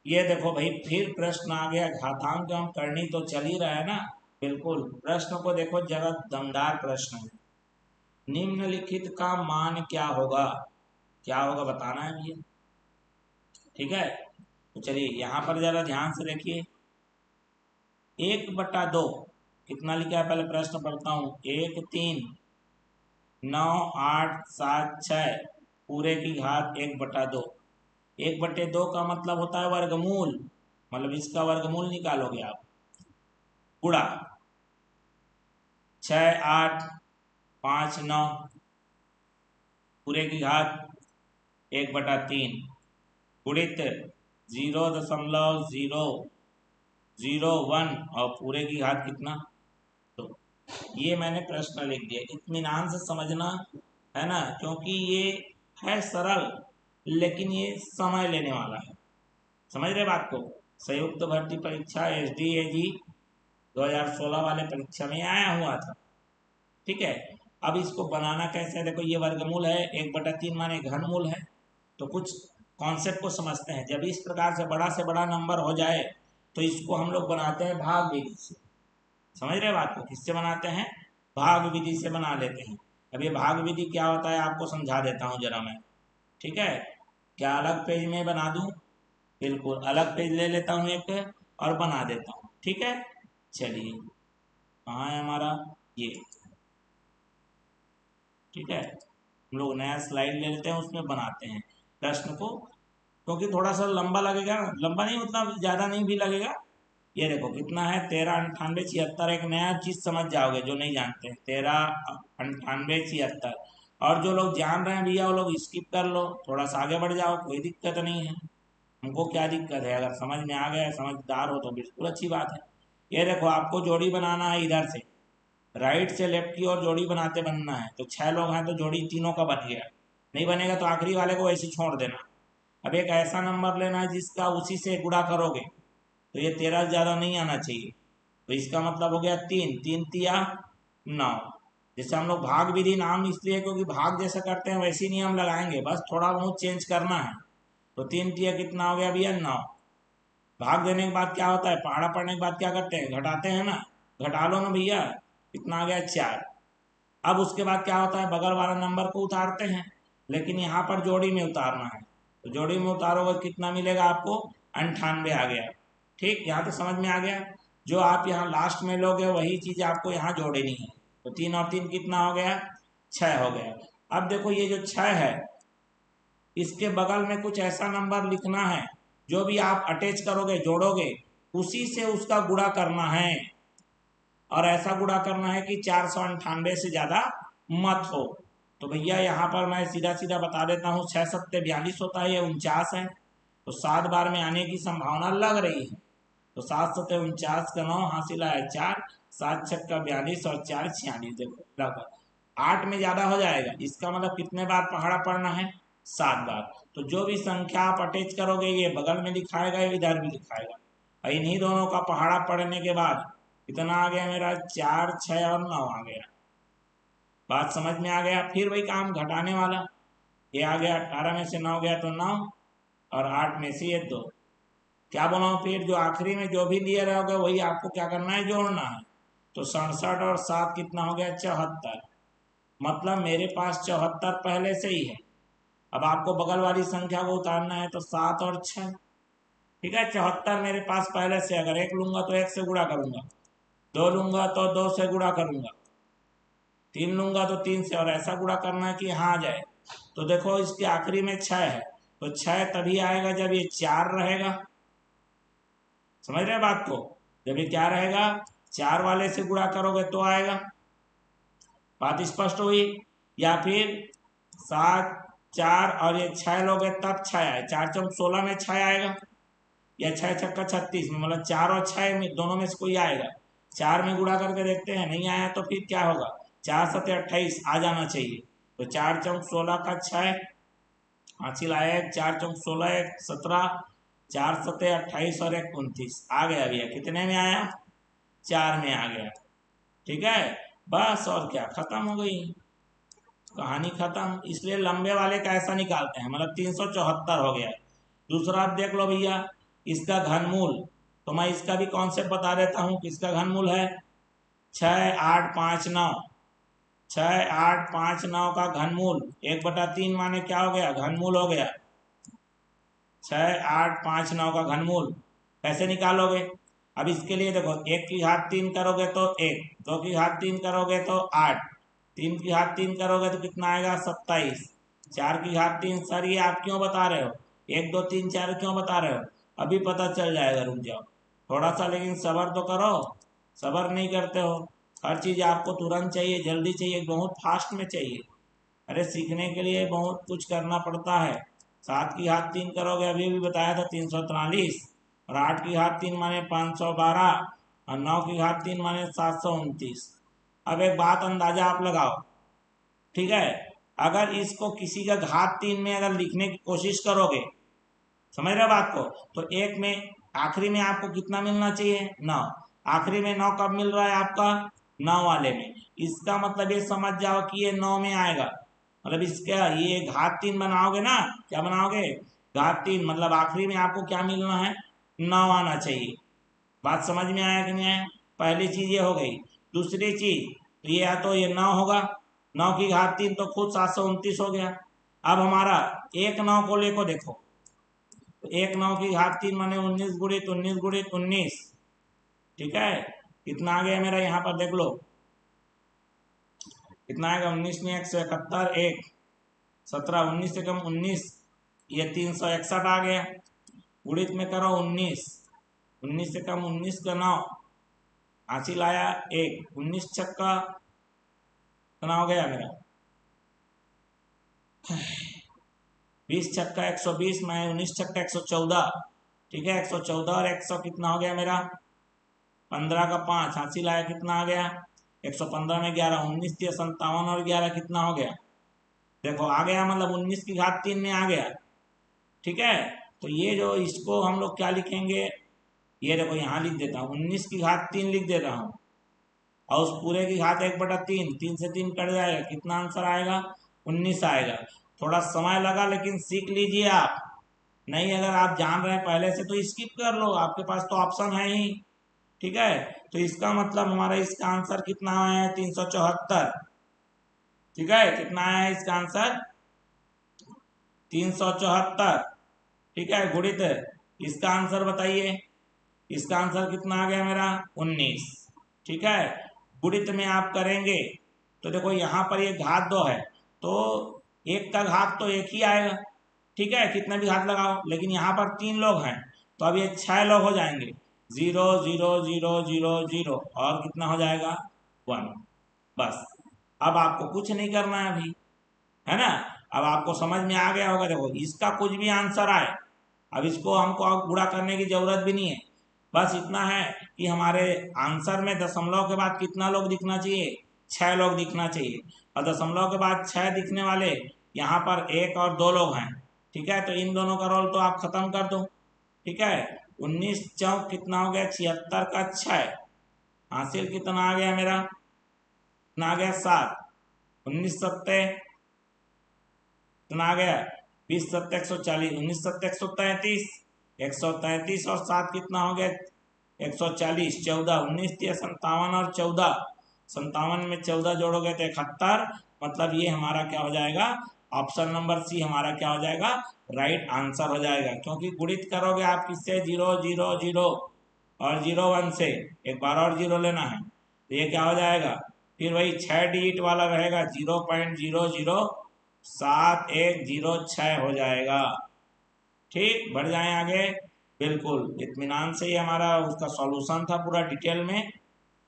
ये देखो भाई फिर प्रश्न आ गया, घातांक हम करनी तो चल ही रहा है ना, बिल्कुल। प्रश्न को देखो जरा, दमदार प्रश्न है। निम्नलिखित का मान क्या होगा, क्या होगा बताना है भैया, ठीक है। तो चलिए यहाँ पर जरा ध्यान से देखिए, 1/2 कितना लिखा है, पहले प्रश्न पढ़ता हूँ, 1 3 9 8 7 6 पूरे की घात 1/2। 1/2 का मतलब होता है वर्गमूल, मतलब इसका वर्गमूल निकालोगे आप, गुणा 6 8 5 9 पूरे की घात 1/3, गुणित 0.001 और पूरे की घात कितना। तो ये मैंने प्रश्न लिख दिया, इत्मीनान से समझना है ना, क्योंकि ये है सरल लेकिन ये समय लेने वाला है, समझ रहे बात को। संयुक्त भर्ती परीक्षा SDAG 2016 वाले परीक्षा में आया हुआ था, ठीक है। अब इसको बनाना कैसे है, देखो ये वर्गमूल है, 1/3 माने घनमूल है, तो कुछ कॉन्सेप्ट को समझते हैं। जब इस प्रकार से बड़ा नंबर हो जाए तो इसको हम लोग बनाते हैं भाग विधि से, समझ रहे बात को, किससे बनाते हैं, भाग विधि से बना लेते हैं। अब ये भाग विधि क्या होता है आपको समझा देता हूँ जरा मैं, ठीक है। क्या अलग पेज में बना दूँ, बिल्कुल अलग पेज ले लेता हूँ एक और बना देता हूँ, ठीक है। चलिए कहाँ है हमारा ये, ठीक है, हम लोग नया स्लाइड ले लेते हैं, उसमें बनाते हैं प्रश्न को, क्योंकि थोड़ा सा लंबा लगेगा, लंबा नहीं उतना ज़्यादा नहीं भी लगेगा। ये देखो कितना है, 13 98 76, एक नया चीज़ समझ जाओगे जो नहीं जानते, 13 98 76। और जो लोग जान रहे हैं भैया वो लोग स्किप कर लो, थोड़ा सा आगे बढ़ जाओ, कोई दिक्कत नहीं है, हमको क्या दिक्कत है, अगर समझ में आ गया, समझदार हो तो बिल्कुल अच्छी बात है। ये देखो आपको जोड़ी बनाना है, इधर से राइट से लेफ्ट की ओर जोड़ी बनाते बनना है, तो 6 लोग हैं तो जोड़ी तीनों का बन गया, नहीं बनेगा तो आखिरी वाले को वैसे छोड़ देना। अब एक ऐसा नंबर लेना है जिसका उसी से गुणा करोगे, तो ये 13 से ज़्यादा नहीं आना चाहिए, तो इसका मतलब हो गया 3 3 तिया 9। जैसे हम लोग भाग विधि नाम इसलिए क्योंकि भाग जैसा करते हैं वैसे नियम लगाएंगे, बस थोड़ा बहुत चेंज करना है। तो 3 तिया कितना हो गया भैया, 9। भाग देने के बाद क्या होता है, पहाड़ा पड़ने के बाद क्या करते हैं, घटाते हैं ना, घटा लो ना भैया, कितना आ गया, 4। अब उसके बाद क्या होता है, बगल वाला नंबर को उतारते हैं, लेकिन यहाँ पर जोड़ी में उतारना है, तो जोड़ी में उतारोगे कितना मिलेगा आपको, 98 आ गया, ठीक। यहाँ तो समझ में आ गया, जो आप यहाँ लास्ट में लोगे वही चीज़ आपको यहाँ जोड़नी है, तो 3 और 3 कितना हो गया, 6 हो गया। अब देखो ये जो 6 है, इसके बगल में कुछ ऐसा नंबर लिखना है, जो भी आप अटैच करोगे जोड़ोगे उसी से उसका गुणा करना है, और ऐसा गुणा करना है कि 498 से ज़्यादा मत हो। तो भैया यहाँ पर मैं सीधा सीधा बता देता हूँ, 6 7 42 होता है, ये 49 है, तो 7 बार में आने की संभावना लग रही है, तो 7 7 49 का 9 हासिल है 4, 7 6 42 और 4 46, देखो लगभग 8 में ज़्यादा हो जाएगा, इसका मतलब कितने बार पहाड़ा पढ़ना है, 7 बार। तो जो भी संख्या आप अटैच करोगे ये बगल में लिखाएगा, इधर भी लिखाएगा, और इन्हीं दोनों का पहाड़ा पढ़ने के बाद कितना आ गया मेरा, 4 6 और 9 आ गया। बात समझ में आ गया। फिर वही काम घटाने वाला, ये आ गया 18 में से 9 गया तो 9 और 8 में से ये 2। क्या बनाओ, फिर जो आखिरी में जो भी लिए रहोगे वही आपको क्या करना है, जोड़ना है। तो 67 और 7 कितना हो गया, 74। मतलब मेरे पास 74 पहले से ही है। अब आपको बगल वाली संख्या को उतारना है तो 7 और 6, ठीक है। 74 मेरे पास पहले से, अगर 1 लूंगा तो 1 से गुणा करूंगा, 2 लूंगा तो 2 से गुणा करूंगा, 3 लूंगा तो 3 से, और ऐसा गुणा करना है कि यहाँ आ जाए। तो देखो इसके आखिरी में 6 है, तो 6 तभी आएगा जब ये 4 रहेगा। समझ रहे बात को, जब ये क्या रहेगा, 4 वाले से गुणा करोगे तो आएगा। बात स्पष्ट हुई। या फिर 7 4 और ये 6 लोगे तब 6 आए, 4 चौक 16 में 6 आएगा, या 6 छक्का 36 में, मतलब 4 और 6 में दोनों में से कोई आएगा। 4 में गुणा करके देखते हैं, नहीं आया तो फिर क्या होगा, 4 7 28 आ जाना चाहिए। तो 4 चौक 16 का 6 हासिल आया, 4 चौक 16 1 17, 4 7 28 और 1 29 आ गया भैया। कितने में आया, 4 में आ गया, ठीक है। बस और क्या, खत्म हो गई कहानी, खत्म। इसलिए लंबे वाले का ऐसा निकालते हैं, मतलब 374 हो गया। दूसरा आप देख लो भैया, इसका घनमूल, तो मैं इसका भी कॉन्सेप्ट बता देता हूँ। किसका घनमूल है, 6 8 5 9, 6 8 5 9 का घनमूल 1/3 माने क्या हो गया, घनमूल हो गया। 6 8 5 9 का घनमूल कैसे निकालोगे, अब इसके लिए देखो, 1 की घात 3 करोगे तो 1, 2 की घात 3 करोगे तो 8, 3 की घात 3 करोगे तो कितना आएगा, 27, 4 की घात 3। सर ये आप क्यों बता रहे हो, 1 2 3 4 क्यों बता रहे हो, अभी पता चल जाएगा, रुक जाओ थोड़ा सा, लेकिन सब्र तो करो। सब्र नहीं करते हो, हर चीज़ आपको तुरंत चाहिए, जल्दी चाहिए, बहुत फास्ट में चाहिए। अरे सीखने के लिए बहुत कुछ करना पड़ता है। 7 की घात 3 करोगे, अभी भी बताया था 343, और 8 की घात 3 माने 512, और 9 की घात 3 माने 729। अब एक बात अंदाजा आप लगाओ, ठीक है। अगर इसको किसी का घात 3 में अगर लिखने की कोशिश करोगे, समझ रहे बात को, तो एक में आखिरी में आपको कितना मिलना चाहिए, 9। आखिरी में 9 कब मिल रहा है आपका, 9 वाले में। इसका मतलब ये समझ जाओ कि ये 9 में आएगा। मतलब इसका ये घात 3 बनाओगे ना, क्या बनाओगे, घात 3, मतलब आखिरी में आपको क्या मिलना है, 9 आना चाहिए। बात समझ में आया कि नहीं आया, पहली चीज ये हो गई। दूसरी चीज, तो ये या तो ये 9 होगा, 9 की घात 3 तो खुद 729 हो गया। अब हमारा एक 9 को लेको देखो, तो 1 9 की घात 3 माने 19 गुणित 19 गुणित 19, ठीक है। कितना आ गया मेरा, यहाँ पर देख लो कितना आएगा, 19 में 171, 1 17, 19 से कम 19, ये 361 आ गया। गुणित में करो 19, 19 से कम 19 का 9 हासिल आया 1, 19 छक्का कितना हो गया मेरा, 20 छक्का 120, मैं 19 छक्का 114, ठीक है। 114 और 100 कितना हो गया मेरा, 15 का 5 हासिल आया, कितना आ गया, 115 में 11, 19 दिया 57 और 11 कितना हो गया, देखो आ गया, मतलब 19 की घात 3 में आ गया, ठीक है। तो ये जो इसको हम लोग क्या लिखेंगे, ये देखो यहाँ लिख देता हूँ, 19 की घात 3 लिख देता हूँ, और उस पूरे की घात 1/3, 3 से 3 कट जाएगा, कितना आंसर आएगा, 19 आएगा। थोड़ा समय लगा लेकिन सीख लीजिए आप, नहीं अगर आप जान रहे हैं पहले से तो स्किप कर लो, आपके पास तो ऑप्शन है ही, ठीक है। तो इसका मतलब हमारा इसका आंसर कितना है, 374, ठीक है। कितना है इसका आंसर, 374, ठीक है। गुणित इसका आंसर बताइए, इसका आंसर कितना आ गया मेरा, 19, ठीक है। गुणित में आप करेंगे तो देखो यहाँ पर ये घात 2 है, तो एक का घात तो एक ही आएगा, ठीक है, कितना भी घात लगाओ, लेकिन यहाँ पर 3 लोग हैं तो अब ये 6 लोग हो जाएंगे, 0 0 0 0 0, और कितना हो जाएगा, 1। बस अब आपको कुछ नहीं करना है अभी, है ना। अब आपको समझ में आ गया होगा, देखो इसका कुछ भी आंसर आए, अब इसको हमको अब गुणा करने की जरूरत भी नहीं है, बस इतना है कि हमारे आंसर में दशमलव के बाद कितना लोग दिखना चाहिए, 6 लोग दिखना चाहिए, और दशमलव के बाद 6 दिखने वाले यहाँ पर 1 और 2 लोग हैं, ठीक है। तो इन दोनों का रोल तो आप खत्म कर दो, ठीक है। 19 चौक कितना हो गया, 76 का 6, हासिल कितना आ गया मेरा, कितना आ गया 7, 19 सत्ते कितना आ गया, 20 सत्ते 140, 19 सत्ते 133, 133 और 7 कितना हो गया 140, 14 19 दिया 57 और 14, 57 में 14 जोड़ोगे तो 71, मतलब ये हमारा क्या हो जाएगा, ऑप्शन नंबर सी हमारा क्या हो जाएगा, राइट आंसर हो जाएगा। क्योंकि गुणित करोगे आप किससे, 0 0 0 और 0 1 से, एक बार और 0 लेना है तो ये क्या हो जाएगा, फिर वही 6 डिजिट वाला रहेगा, 0.007106 हो जाएगा। ठीक, बढ़ जाए आगे। बिल्कुल इत्मीनान से ही हमारा उसका सॉल्यूशन था पूरा डिटेल में।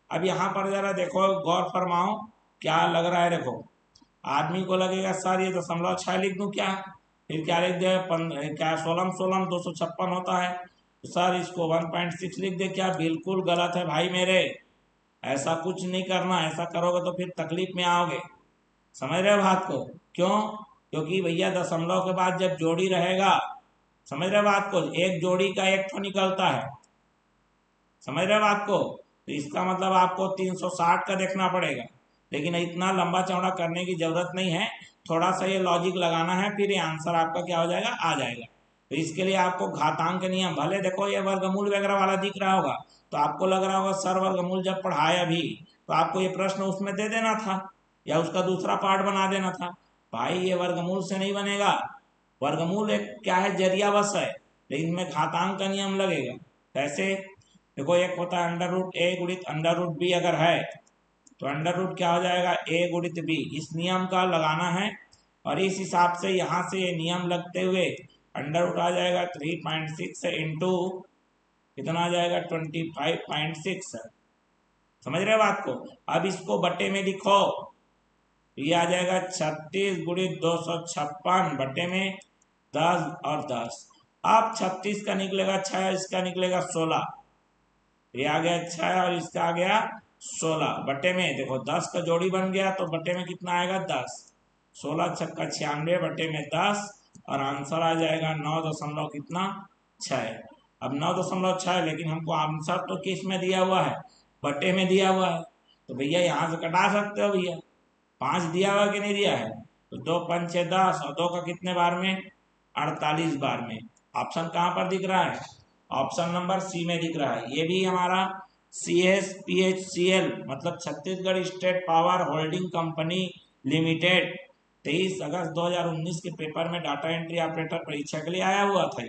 अब यहाँ पर जरा देखो, गौर फरमाओ क्या लग रहा है। देखो आदमी को लगेगा सर ये 0.6 लिख दूं क्या, फिर क्या लिख दे, क्या 16 16 256 होता है, तो सर इसको 1.6 लिख दे क्या। बिल्कुल गलत है भाई मेरे, ऐसा कुछ नहीं करना, ऐसा करोगे तो फिर तकलीफ में आओगे। समझ रहे हो बात को, क्यों, क्योंकि भैया दशमलव के बाद जब जोड़ी रहेगा, समझ रहे बात को, एक जोड़ी का एक तो निकलता है, समझ रहे बात को, तो इसका मतलब आपको 360 का देखना पड़ेगा। लेकिन इतना लंबा चौड़ा करने की जरूरत नहीं है, थोड़ा सा ये लॉजिक लगाना है, फिर ये आंसर आपका क्या हो जाएगा, आ जाएगा। तो इसके लिए आपको घातांक नियम, भले देखो ये वर्गमूल वगैरह वाला दिख रहा होगा तो आपको लग रहा होगा सर वर्गमूल जब पढ़ाए अभी तो आपको ये प्रश्न उसमें दे देना था या उसका दूसरा पार्ट बना देना था। भाई ये वर्गमूल से नहीं बनेगा, वर्गमूल एक क्या है, जरिया बस है, लेकिन इसमें घातांक का नियम लगेगा। कैसे, देखो एक होता है अंडर रूट ए गुणित अंडर रूट बी, अगर है तो अंडर रूट क्या हो जाएगा, ए गुणित बी, इस नियम का लगाना है। और इस हिसाब से यहाँ से ये नियम लगते हुए अंडर रूट आ जाएगा 3.6 इंटू कितना आ जाएगा 25.6, समझ रहे हो बात को। अब इसको बटे में लिखो, ये आ जाएगा 36 गुणित 256 बटे में 10 और 10। अब 36 का निकलेगा 6, इसका निकलेगा 16, ये आ गया 6 और इसका आ गया 16 बटे में, देखो 10 का जोड़ी बन गया तो बटे में कितना आएगा 10, 16 छक्का 96 बटे में 10 और आंसर आ जाएगा 9 दशमलव कितना 6। अब 9.6, लेकिन हमको आंसर तो किस में दिया हुआ है, बटे में दिया हुआ है, तो भैया यहाँ से कटा सकते हो भैया, 5 दिया हुआ कि नहीं दिया है, तो 2 5 6 10 और 2 का कितने बार में 48 बार में। ऑप्शन कहाँ पर दिख रहा है, ऑप्शन नंबर सी में दिख रहा है। ये भी हमारा CSPHCL मतलब Chhattisgarh state power holding company limited 23 अगस्त 2019 के पेपर में डाटा एंट्री ऑपरेटर परीक्षा के लिए आया हुआ था।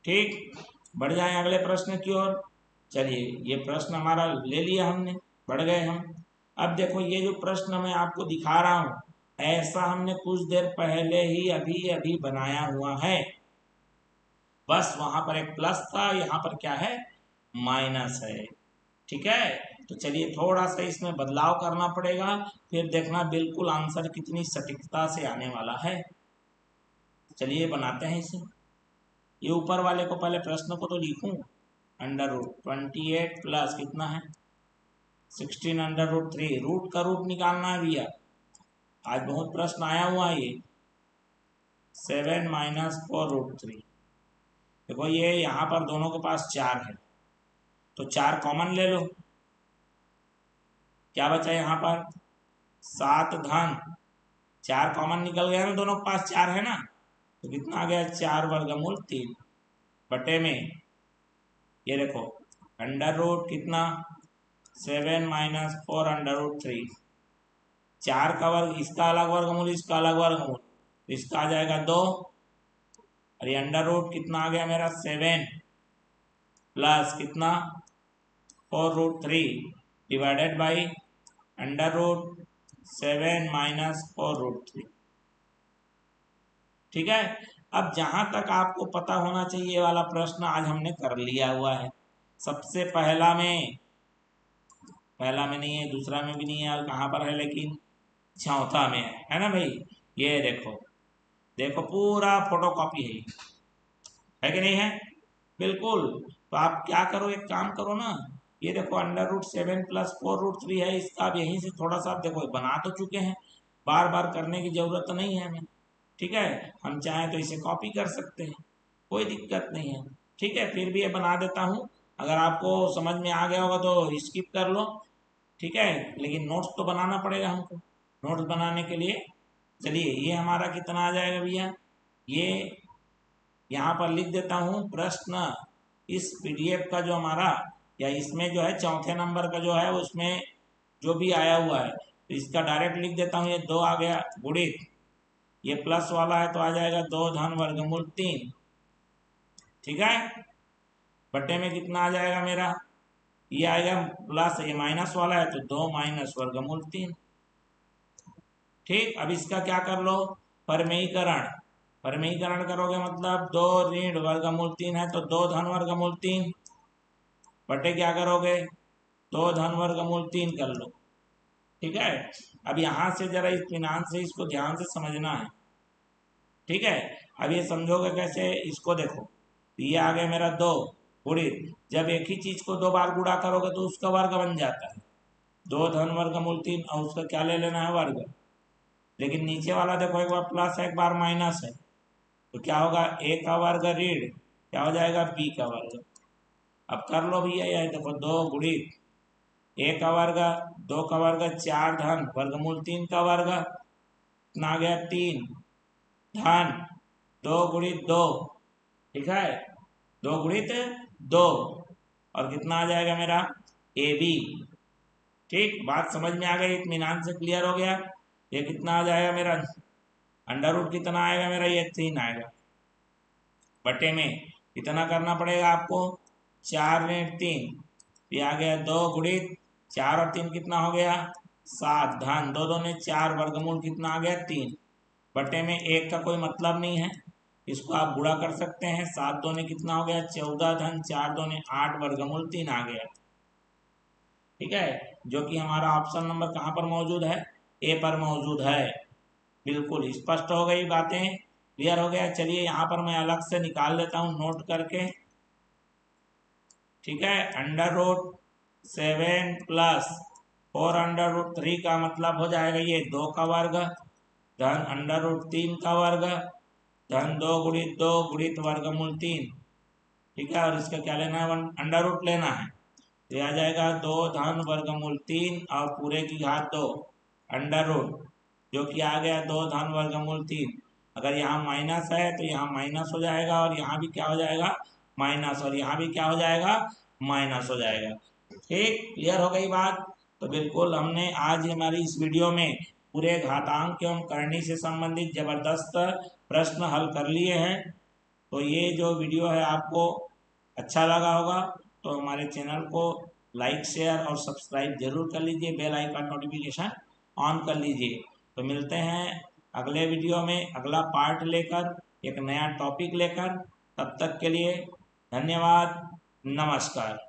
ठीक, बढ़ जाए अगले प्रश्न की ओर। चलिए ये प्रश्न हमारा ले लिया हमने, बढ़ गए हम। अब देखो ये जो प्रश्न मैं आपको दिखा रहा हूँ, ऐसा हमने कुछ देर पहले ही अभी अभी बनाया हुआ है, बस वहां पर एक प्लस था, यहाँ पर क्या है, माइनस है। ठीक है, तो चलिए थोड़ा सा इसमें बदलाव करना पड़ेगा, फिर देखना बिल्कुल आंसर कितनी सटीकता से आने वाला है। चलिए बनाते हैं इसे। ये ऊपर वाले को पहले प्रश्न को तो लिखूं, अंडर रूट 28 प्लस कितना है 16 अंडर रूट 3, रूट का रूट निकालना है भैया, आज बहुत प्रश्न आया हुआ है ये, 7 माइनस 4 रूट 3। देखो ये यहाँ पर दोनों के पास 4 है तो 4 कॉमन ले लो, क्या बचा यहाँ पर 7 धन 4 कॉमन निकल गया ना, दोनों के पास 4 है ना, तो कितना आ गया 4 वर्गमूल 3 बटे में, ये देखो अंडर रूट कितना 7 माइनस 4 अंडर रूट 3, 4 का वर्ग, इसका अलग वर्गमूल इसका अलग वर्गमूल, तो इसका आ जाएगा 2 और ये अंडर रूट कितना आ गया मेरा 7 प्लस कितना 4 root 3 divided by under root 7 minus 4 root 3। ठीक है, अब जहां तक आपको पता होना चाहिए ये वाला प्रश्न आज हमने कर लिया हुआ है। सबसे पहला में नहीं है, दूसरा में भी नहीं है, और कहाँ पर है लेकिन चौथा में है ना भाई। ये देखो देखो पूरा फोटोकॉपी है कि नहीं है, बिल्कुल। तो आप क्या करो, एक काम करो ना, ये देखो अंडर रूट 7 प्लस 4 रूट 3 है, इसका आप यहीं से थोड़ा सा देखो बना तो चुके हैं, बार बार करने की जरूरत तो नहीं है हमें। ठीक है, हम चाहें तो इसे कॉपी कर सकते हैं, कोई दिक्कत नहीं है। ठीक है, फिर भी ये बना देता हूँ अगर आपको समझ में आ गया होगा तो स्किप कर लो, ठीक है, लेकिन नोट्स तो बनाना पड़ेगा हमको। नोट्स बनाने के लिए चलिए ये हमारा कितना आ जाएगा भैया, ये यहाँ पर लिख देता हूँ प्रश्न। इस पीडीएफ का जो हमारा या इसमें जो है चौथे नंबर का जो है उसमें जो भी आया हुआ है तो इसका डायरेक्ट लिख देता हूँ। ये 2 आ गया गुणित, ये प्लस वाला है तो आ जाएगा 2 धन वर्गमूल 3, ठीक है, बटे में कितना आ जाएगा मेरा, ये आएगा प्लस, ये माइनस वाला है तो 2 माइनस वर्गमूल 3, ठीक। अब इसका क्या कर लो, परमेयीकरण। परमेयीकरण करोगे मतलब 2 ऋण वर्गमूल 3 है तो 2 धन वर्गमूल 3 बटे क्या करोगे, 2 धन वर्गमूल 3 कर लो, ठीक है। अब यहाँ से जरा इत्मीनान से इसको ध्यान से समझना है, ठीक है। अब ये समझोगे कैसे, इसको देखो, ये आ गया मेरा 2 गुणित, जब एक ही चीज को 2 बार गुणा करोगे तो उसका वर्ग बन जाता है, 2 धन वर्गमूल 3 और उसका क्या ले लेना है, वर्ग। लेकिन नीचे वाला देखो, एक बार प्लस है एक बार माइनस है तो क्या होगा, a का वर्ग ऋण क्या हो जाएगा, b का वर्ग। अब कर लो भैया, ये देखो 2 गुणित a का वर्ग 2 का वर्ग 4 धन वर्गमूल 3 का वर्ग कितना आ गया 3 धन 2 गुणित 2, ठीक है, 2 गुणित 2 और कितना आ जाएगा मेरा ए बी, ठीक। बात समझ में आ गई, इत्मीनान से क्लियर हो गया। ये कितना आ जाएगा मेरा, अंडर रूट कितना आएगा मेरा, ये 3 आएगा, बटे में कितना करना पड़ेगा आपको, 4 ऋण 3, ये आ गया 2 गुणित 4 और 3 कितना हो गया 7 धन 2 2 ने 4 वर्गमूल कितना आ गया 3 बटे में 1 का कोई मतलब नहीं है, इसको आप गुणा कर सकते हैं। 7 2 ने कितना हो गया 14 धन 4 2 ने 8 वर्गमूल 3 आ गया, ठीक है, जो कि हमारा ऑप्शन नंबर कहाँ पर मौजूद है, ए पर मौजूद है। बिल्कुल स्पष्ट हो गई बातें, क्लियर हो गया। चलिए यहाँ पर मैं अलग से निकाल लेता हूँ नोट करके, ठीक है। Under root 7 plus 4 under root 3 का मतलब हो जाएगा ये 2 का वर्ग धन अंडर रूट 3 का वर्ग धन 2 गुणित 2 गुणित वर्गमूल 3, ठीक है। और इसका क्या लेना है, अंडर रूट लेना है तो यह आ जाएगा 2 धन वर्गमूल 3 और पूरे की घात 2 अंडर रूट, जो कि आ गया 2 धन वर्गमूल 3। अगर यहाँ माइनस है तो यहाँ माइनस हो जाएगा और यहाँ भी क्या हो जाएगा माइनस, और यहाँ भी क्या हो जाएगा माइनस हो जाएगा, ठीक। क्लियर हो गई बात। तो बिल्कुल हमने आज हमारी इस वीडियो में पूरे घातांक एवं करनी से संबंधित जबरदस्त प्रश्न हल कर लिए हैं। तो ये जो वीडियो है आपको अच्छा लगा होगा तो हमारे चैनल को लाइक शेयर और सब्सक्राइब जरूर कर लीजिए, बेल आइकन नोटिफिकेशन ऑन कर लीजिए। तो मिलते हैं अगले वीडियो में अगला पार्ट लेकर, एक नया टॉपिक लेकर। तब तक के लिए धन्यवाद, नमस्कार।